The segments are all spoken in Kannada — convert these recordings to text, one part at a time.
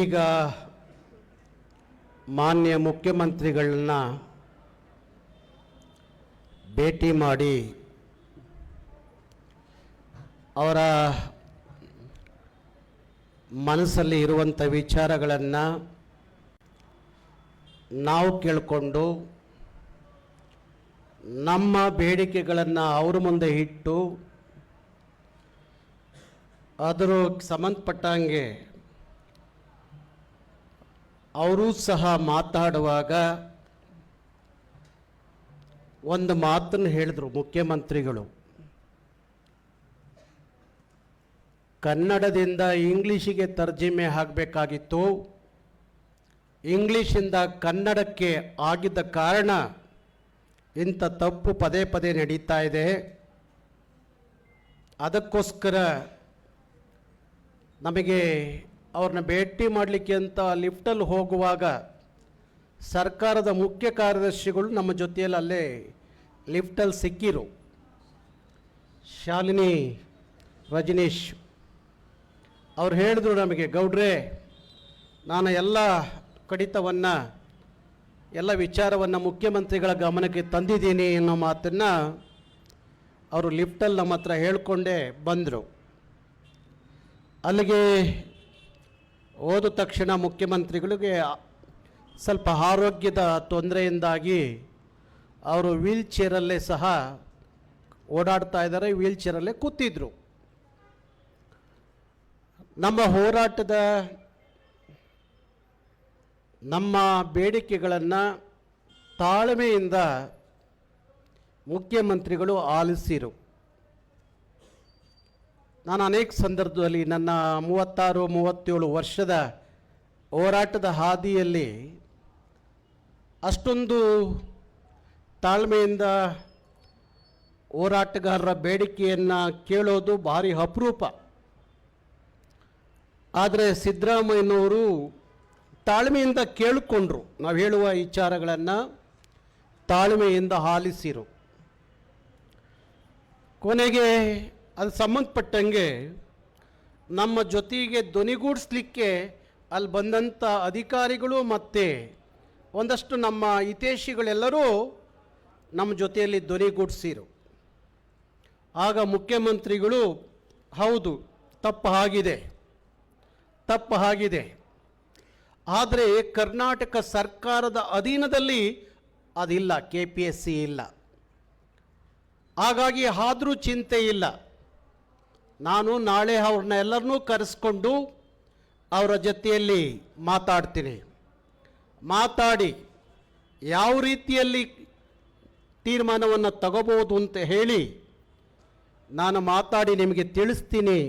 ಈಗ ಮಾನ್ಯ ಮುಖ್ಯಮಂತ್ರಿಗಳನ್ನ ಭೇಟಿ ಮಾಡಿ ಅವರ ಮನಸ್ಸಲ್ಲಿ ಇರುವಂಥ ವಿಚಾರಗಳನ್ನು ನಾವು ಕೇಳಿಕೊಂಡು ನಮ್ಮ ಬೇಡಿಕೆಗಳನ್ನು ಅವ್ರ ಮುಂದೆ ಇಟ್ಟು ಅದರ ಸಂಬಂಧಪಟ್ಟಂಗೆ ಅವರು ಸಹ ಮಾತಾಡುವಾಗ ಒಂದು ಮಾತನ್ನು ಹೇಳಿದರು ಮುಖ್ಯಮಂತ್ರಿಗಳು. ಕನ್ನಡದಿಂದ ಇಂಗ್ಲೀಷಿಗೆ ತರ್ಜಮೆ ಆಗಬೇಕಾಗಿತ್ತು, ಇಂಗ್ಲೀಷಿಂದ ಕನ್ನಡಕ್ಕೆ ಆಗಿದ್ದ ಕಾರಣ ಇಂಥ ತಪ್ಪು ಪದೇ ಪದೇ ನಡೀತಾ ಇದೆ. ಅದಕ್ಕೋಸ್ಕರ ನಮಗೆ ಅವ್ರನ್ನ ಭೇಟಿ ಮಾಡಲಿಕ್ಕೆ ಅಂತ ಲಿಫ್ಟಲ್ಲಿ ಹೋಗುವಾಗ ಸರ್ಕಾರದ ಮುಖ್ಯ ಕಾರ್ಯದರ್ಶಿಗಳು ನಮ್ಮ ಜೊತೆಯಲ್ಲಿ ಅಲ್ಲೇ ಲಿಫ್ಟಲ್ಲಿ ಸಿಕ್ಕಿರು. ಶಾಲಿನಿ ರಜನೀಶ್ ಅವ್ರು ಹೇಳಿದ್ರು ನಮಗೆ, ಗೌಡ್ರೆ ನಾನು ಎಲ್ಲ ಕಡಿತವನ್ನು ಎಲ್ಲ ವಿಚಾರವನ್ನು ಮುಖ್ಯಮಂತ್ರಿಗಳ ಗಮನಕ್ಕೆ ತಂದಿದ್ದೀನಿ ಅನ್ನೋ ಮಾತನ್ನು ಅವರು ಲಿಫ್ಟಲ್ಲಿ ನಮ್ಮ ಹತ್ರ ಹೇಳಿಕೊಂಡೇ ಬಂದರು. ಅಲ್ಲಿಗೆ ಹೋದ ತಕ್ಷಣ ಮುಖ್ಯಮಂತ್ರಿಗಳಿಗೆ ಸ್ವಲ್ಪ ಆರೋಗ್ಯದ ತೊಂದರೆಯಿಂದಾಗಿ ಅವರು ವೀಲ್ ಚೇರಲ್ಲೇ ಸಹ ಓಡಾಡ್ತಾ ಇದ್ದಾರೆ, ವೀಲ್ ಚೇರಲ್ಲೇ ಕೂತಿದ್ರು. ನಮ್ಮ ಹೋರಾಟದ ನಮ್ಮ ಬೇಡಿಕೆಗಳನ್ನು ತಾಳ್ಮೆಯಿಂದ ಮುಖ್ಯಮಂತ್ರಿಗಳು ಆಲಿಸಿರು. ನಾನು ಅನೇಕ ಸಂದರ್ಭದಲ್ಲಿ ನನ್ನ 36-37 ವರ್ಷದ ಹೋರಾಟದ ಹಾದಿಯಲ್ಲಿ ಅಷ್ಟೊಂದು ತಾಳ್ಮೆಯಿಂದ ಹೋರಾಟಗಾರರ ಬೇಡಿಕೆಯನ್ನು ಕೇಳೋದು ಭಾರಿ ಅಪರೂಪ. ಆದರೆ ಸಿದ್ದರಾಮಯ್ಯನವರು ತಾಳ್ಮೆಯಿಂದ ಕೇಳಿಕೊಂಡ್ರು, ನಾವು ಹೇಳುವ ವಿಚಾರಗಳನ್ನು ತಾಳ್ಮೆಯಿಂದ ಆಲಿಸಿರು. ಕೊನೆಗೆ ಅದು ಸಂಬಂಧಪಟ್ಟಂಗೆ ನಮ್ಮ ಜೊತೆಗೆ ಧ್ವನಿಗೂಡಿಸ್ಲಿಕ್ಕೆ ಅಲ್ಲಿ ಬಂದಂಥ ಅಧಿಕಾರಿಗಳು ಮತ್ತು ಒಂದಷ್ಟು ನಮ್ಮ ಹಿತೈಷಿಗಳೆಲ್ಲರೂ ನಮ್ಮ ಜೊತೆಯಲ್ಲಿ ಧ್ವನಿಗೂಡಿಸಿರು. ಆಗ ಮುಖ್ಯಮಂತ್ರಿಗಳು, ಹೌದು ತಪ್ಪು ಆಗಿದೆ, ಆದರೆ ಕರ್ನಾಟಕ ಸರ್ಕಾರದ ಅಧೀನದಲ್ಲಿ ಅದಿಲ್ಲ, KPSC ಇಲ್ಲ, ಹಾಗಾಗಿ ಆದರೂ ಚಿಂತೆ ಇಲ್ಲ, ನಾನು ನಾಳೆ ಅವ್ರನ್ನ ಎಲ್ಲರನ್ನೂ ಕರೆಸ್ಕೊಂಡು ಅವರ ಜೊತೆಯಲ್ಲಿ ಮಾತಾಡಿ ಯಾವ ರೀತಿಯಲ್ಲಿ ತೀರ್ಮಾನವನ್ನು ತಗೋಬೋದು ಅಂತ ಹೇಳಿ ನಾನು ಮಾತಾಡಿ ನಿಮಗೆ ತಿಳಿಸ್ತೀನಿ,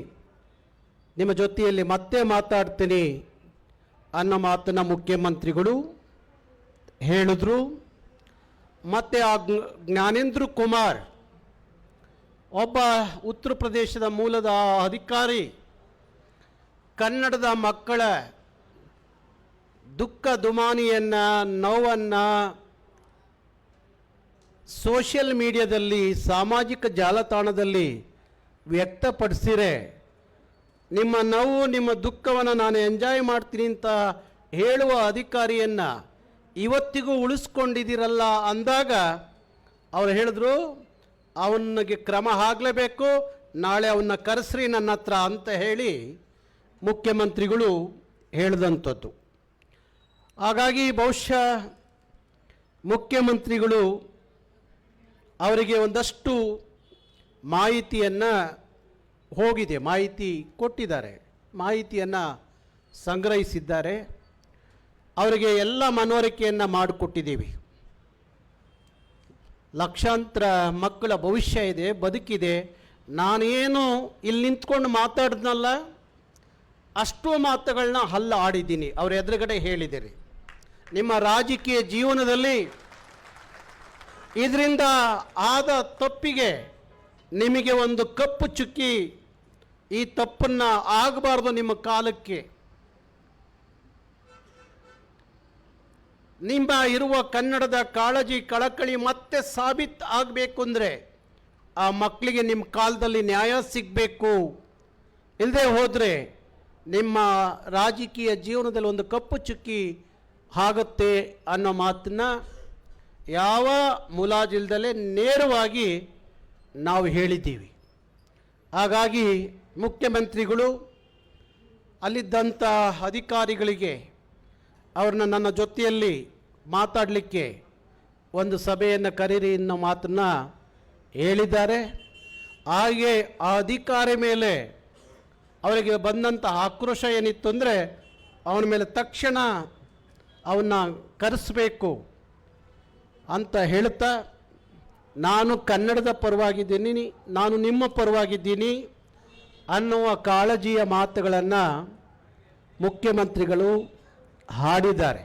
ನಿಮ್ಮ ಜೊತೆಯಲ್ಲಿ ಮತ್ತೆ ಮಾತಾಡ್ತೀನಿ ಅನ್ನೋ ಮಾತನ್ನು ಮುಖ್ಯಮಂತ್ರಿಗಳು ಹೇಳಿದ್ರು. ಮತ್ತು ಆ ಜ್ಞಾನೇಂದ್ರ ಕುಮಾರ್ ಒಬ್ಬ ಉತ್ತರ ಪ್ರದೇಶದ ಮೂಲದ ಅಧಿಕಾರಿ ಕನ್ನಡದ ಮಕ್ಕಳ ದುಃಖ ದುಮಾನಿಯನ್ನು ನೋವನ್ನು ಸೋಷಿಯಲ್ ಮೀಡಿಯಾದಲ್ಲಿ ಸಾಮಾಜಿಕ ಜಾಲತಾಣದಲ್ಲಿ ವ್ಯಕ್ತಪಡಿಸಿರೆ ನಿಮ್ಮ ನೋವು ನಿಮ್ಮ ದುಃಖವನ್ನು ನಾನು ಎಂಜಾಯ್ ಮಾಡ್ತೀನಿ ಅಂತ ಹೇಳುವ ಅಧಿಕಾರಿಯನ್ನು ಇವತ್ತಿಗೂ ಉಳಿಸ್ಕೊಂಡಿದ್ದೀರಲ್ಲ ಅಂದಾಗ ಅವರು ಹೇಳಿದ್ರು, ಅವನಿಗೆ ಕ್ರಮ ಆಗಲೇಬೇಕು, ನಾಳೆ ಅವನ್ನ ಕರೆಸ್ರಿ ನನ್ನ ಹತ್ರ ಅಂತ ಹೇಳಿ ಮುಖ್ಯಮಂತ್ರಿಗಳು ಹೇಳಿದಂಥದ್ದು. ಹಾಗಾಗಿ ಬಹುಶಃ ಮುಖ್ಯಮಂತ್ರಿಗಳು ಅವರಿಗೆ ಒಂದಷ್ಟು ಮಾಹಿತಿಯನ್ನು ಮಾಹಿತಿ ಕೊಟ್ಟಿದ್ದಾರೆ, ಮಾಹಿತಿಯನ್ನು ಸಂಗ್ರಹಿಸಿದ್ದಾರೆ. ಅವರಿಗೆ ಎಲ್ಲ ಮನವರಿಕೆಯನ್ನು ಮಾಡಿಕೊಟ್ಟಿದ್ದೀವಿ. ಲಕ್ಷಾಂತರ ಮಕ್ಕಳ ಭವಿಷ್ಯ ಇದೆ, ಬದುಕಿದೆ. ನಾನೇನು ಇಲ್ಲಿ ನಿಂತ್ಕೊಂಡು ಮಾತಾಡಿದ್ನಲ್ಲ ಅಷ್ಟು ಮಾತುಗಳನ್ನ ಹಲ್ಲ ಆಡಿದ್ದೀನಿ, ಅವ್ರ ಎದುರುಗಡೆ ಹೇಳಿದ್ದೀರಿ. ನಿಮ್ಮ ರಾಜಕೀಯ ಜೀವನದಲ್ಲಿ ಇದರಿಂದ ಆದ ತಪ್ಪಿಗೆ ನಿಮಗೆ ಒಂದು ಕಪ್ಪು ಚುಕ್ಕಿ, ಈ ತಪ್ಪನ್ನು ಆಗಬಾರ್ದು ನಿಮ್ಮ ಕಾಲಕ್ಕೆ. ನಿಮ್ಮ ಇರುವ ಕನ್ನಡದ ಕಾಳಜಿ ಕಳಕಳಿ ಮತ್ತೆ ಸಾಬೀತು ಆಗಬೇಕು ಅಂದರೆ ಆ ಮಕ್ಕಳಿಗೆ ನಿಮ್ಮ ಕಾಲದಲ್ಲಿ ನ್ಯಾಯ ಸಿಗಬೇಕು. ಇಲ್ಲದೆ ಹೋದರೆ ನಿಮ್ಮ ರಾಜಕೀಯ ಜೀವನದಲ್ಲಿ ಒಂದು ಕಪ್ಪು ಚುಕ್ಕಿ ಆಗುತ್ತೆ ಅನ್ನೋ ಮಾತನ್ನ ಯಾವ ಮುಲಾಜಿಲ್ದಲೇ ನೇರವಾಗಿ ನಾವು ಹೇಳಿದ್ದೀವಿ. ಹಾಗಾಗಿ ಮುಖ್ಯಮಂತ್ರಿಗಳು ಅಲ್ಲಿದ್ದಂಥ ಅಧಿಕಾರಿಗಳಿಗೆ ಅವ್ರನ್ನ ನನ್ನ ಜೊತೆಯಲ್ಲಿ ಮಾತಾಡಲಿಕ್ಕೆ ಒಂದು ಸಭೆಯನ್ನು ಕರೀರಿ ಅನ್ನೋ ಮಾತನ್ನು ಹೇಳಿದ್ದಾರೆ. ಹಾಗೆ ಆ ಅಧಿಕಾರಿ ಮೇಲೆ ಅವರಿಗೆ ಬಂದಂಥ ಆಕ್ರೋಶ ಏನಿತ್ತು ಅಂದರೆ ಅವನ ಮೇಲೆ ತಕ್ಷಣ ಅವನ್ನ ಕರೆಸಬೇಕು ಅಂತ ಹೇಳ್ತಾ, ನಾನು ಕನ್ನಡದ ಪರವಾಗಿದ್ದೀನಿ, ನಾನು ನಿಮ್ಮ ಪರವಾಗಿದ್ದೀನಿ ಅನ್ನುವ ಕಾಳಜಿಯ ಮಾತುಗಳನ್ನು ಮುಖ್ಯಮಂತ್ರಿಗಳು ಹಾಡಿದ್ದಾರೆ.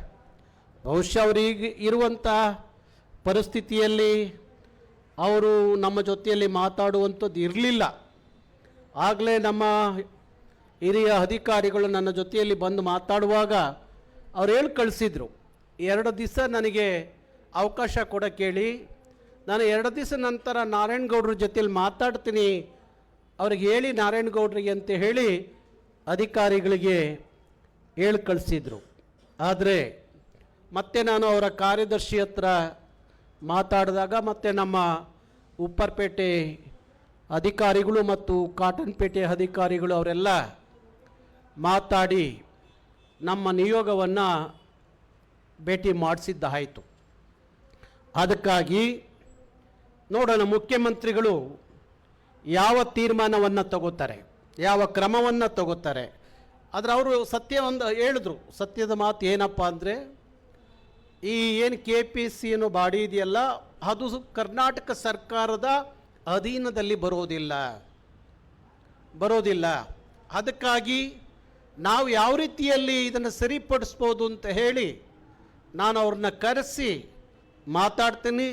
ಬಹುಶಃ ಅವರಿಗೆ ಇರುವಂಥ ಪರಿಸ್ಥಿತಿಯಲ್ಲಿ ಅವರು ನಮ್ಮ ಜೊತೆಯಲ್ಲಿ ಮಾತಾಡುವಂಥದ್ದು ಇರಲಿಲ್ಲ. ಆಗಲೇ ನಮ್ಮ ಹಿರಿಯ ಅಧಿಕಾರಿಗಳು ನನ್ನ ಜೊತೆಯಲ್ಲಿ ಬಂದು ಮಾತಾಡುವಾಗ ಅವ್ರು ಹೇಳಿ ಕಳಿಸಿದರು, 2 ದಿವಸ ನನಗೆ ಅವಕಾಶ ಕೊಡೋಕ್ಕೆ ಹೇಳಿ, ನಾನು 2 ದಿವಸ ನಂತರ ನಾರಾಯಣಗೌಡ್ರ ಜೊತೆಯಲ್ಲಿ ಮಾತಾಡ್ತೀನಿ, ಅವ್ರಿಗೆ ಹೇಳಿ ನಾರಾಯಣಗೌಡ್ರಿಗೆ ಅಂತ ಹೇಳಿ ಅಧಿಕಾರಿಗಳಿಗೆ ಹೇಳಿ ಕಳಿಸಿದರು. ಆದರೆ ಮತ್ತೆ ನಾನು ಅವರ ಕಾರ್ಯದರ್ಶಿ ಹತ್ರ ಮಾತಾಡಿದಾಗ ಮತ್ತು ನಮ್ಮ ಉಪ್ಪರ್ಪೇಟೆ ಅಧಿಕಾರಿಗಳು ಮತ್ತು ಕಾಟನ್ಪೇಟೆ ಅಧಿಕಾರಿಗಳು ಅವರೆಲ್ಲ ಮಾತಾಡಿ ನಮ್ಮ ನಿಯೋಗವನ್ನು ಭೇಟಿ ಮಾಡಿಸಿದ್ದಾಯಿತು. ಅದಕ್ಕಾಗಿ ನೋಡೋಣ ಮುಖ್ಯಮಂತ್ರಿಗಳು ಯಾವ ತೀರ್ಮಾನವನ್ನು ತಗೋತಾರೆ, ಯಾವ ಕ್ರಮವನ್ನು ತಗೋತಾರೆ. ಆದರೆ ಅವರು ಒಂದು ಹೇಳಿದ್ರು, ಸತ್ಯದ ಮಾತು ಏನಪ್ಪ ಅಂದರೆ, ಈ ಏನು KPC ಅನ್ನೋ ಬಾಡಿ ಇದೆಯಲ್ಲ ಅದು ಕರ್ನಾಟಕ ಸರ್ಕಾರದ ಅಧೀನದಲ್ಲಿ ಬರೋದಿಲ್ಲ. ಅದಕ್ಕಾಗಿ ನಾವು ಯಾವ ರೀತಿಯಲ್ಲಿ ಇದನ್ನು ಸರಿಪಡಿಸ್ಬೋದು ಅಂತ ಹೇಳಿ ನಾನು ಅವ್ರನ್ನ ಕರೆಸಿ ಮಾತಾಡ್ತೀನಿ,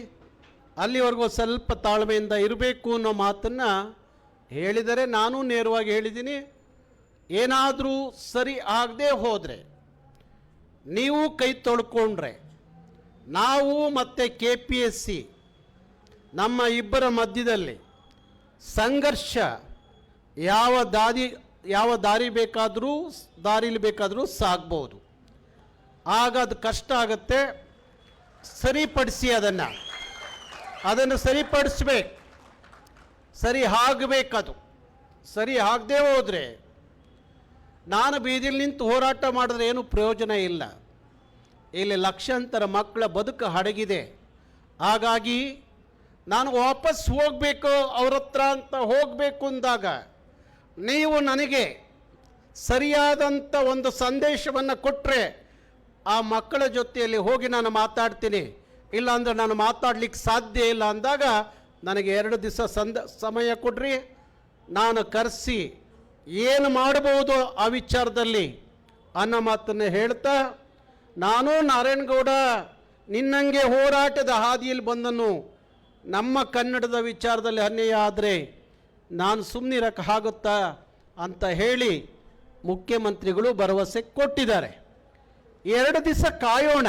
ಅಲ್ಲಿವರೆಗೂ ಸ್ವಲ್ಪ ತಾಳ್ಮೆಯಿಂದ ಇರಬೇಕು ಅನ್ನೋ ಮಾತನ್ನು ಹೇಳಿದರೆ, ನಾನು ನೇರವಾಗಿ ಹೇಳಿದ್ದೀನಿ, ಏನಾದರೂ ಸರಿ ಆಗದೆ ಹೋದರೆ ನೀವು ಕೈ ತೊಳ್ಕೊಂಡ್ರೆ ನಾವು ಮತ್ತು KPSC ನಮ್ಮ ಇಬ್ಬರ ಮಧ್ಯದಲ್ಲಿ ಸಂಘರ್ಷ ಯಾವ ದಾರಿಲಿ ಬೇಕಾದರೂ ಸಾಗ್ಬೋದು. ಆಗ ಅದು ಕಷ್ಟ ಆಗುತ್ತೆ. ಸರಿಪಡಿಸಿ ಅದನ್ನು ಸರಿಪಡಿಸ್ಬೇಕು, ಸರಿ ಆಗಬೇಕದು. ಸರಿ ಆಗದೆ ಹೋದರೆ ನಾನು ಬೀದಿಲಿ ನಿಂತು ಹೋರಾಟ ಮಾಡಿದ್ರೆ ಏನು ಪ್ರಯೋಜನ ಇಲ್ಲ. ಇಲ್ಲಿ ಲಕ್ಷಾಂತರ ಮಕ್ಕಳ ಬದುಕು ಅಡಗಿದೆ. ಹಾಗಾಗಿ ನಾನು ವಾಪಸ್ ಹೋಗಬೇಕು ಅವ್ರ ಹತ್ರ ಅಂತ ಹೋಗಬೇಕು ಅಂದಾಗ ನೀವು ನನಗೆ ಸರಿಯಾದಂಥ ಒಂದು ಸಂದೇಶವನ್ನು ಕೊಟ್ಟರೆ ಆ ಮಕ್ಕಳ ಜೊತೆಯಲ್ಲಿ ಹೋಗಿ ನಾನು ಮಾತಾಡ್ತೀನಿ, ಇಲ್ಲಾಂದರೆ ನಾನು ಮಾತಾಡಲಿಕ್ಕೆ ಸಾಧ್ಯ ಇಲ್ಲ ಅಂದಾಗ ನನಗೆ 2 ದಿವಸ ಸಮಯ ಕೊಡ್ರಿ, ನಾನು ಕರೆಸಿ ಏನು ಮಾಡಬಹುದು ಆ ವಿಚಾರದಲ್ಲಿ ಅನ್ನೋ ಮಾತನ್ನು ಹೇಳ್ತಾ, ನಾನು ನಾರಾಯಣಗೌಡ ನಿನ್ನಂಗೆ ಹೋರಾಟದ ಹಾದಿಯಲ್ಲಿ ಬಂದನು, ನಮ್ಮ ಕನ್ನಡದ ವಿಚಾರದಲ್ಲಿ ಅನ್ಯಾಯ ಆದರೆ ನಾನು ಸುಮ್ಮನಿರಕ್ಕಾಗುತ್ತಾ ಅಂತ ಹೇಳಿ ಮುಖ್ಯಮಂತ್ರಿಗಳು ಭರವಸೆ ಕೊಟ್ಟಿದ್ದಾರೆ. 2 ದಿವಸ ಕಾಯೋಣ.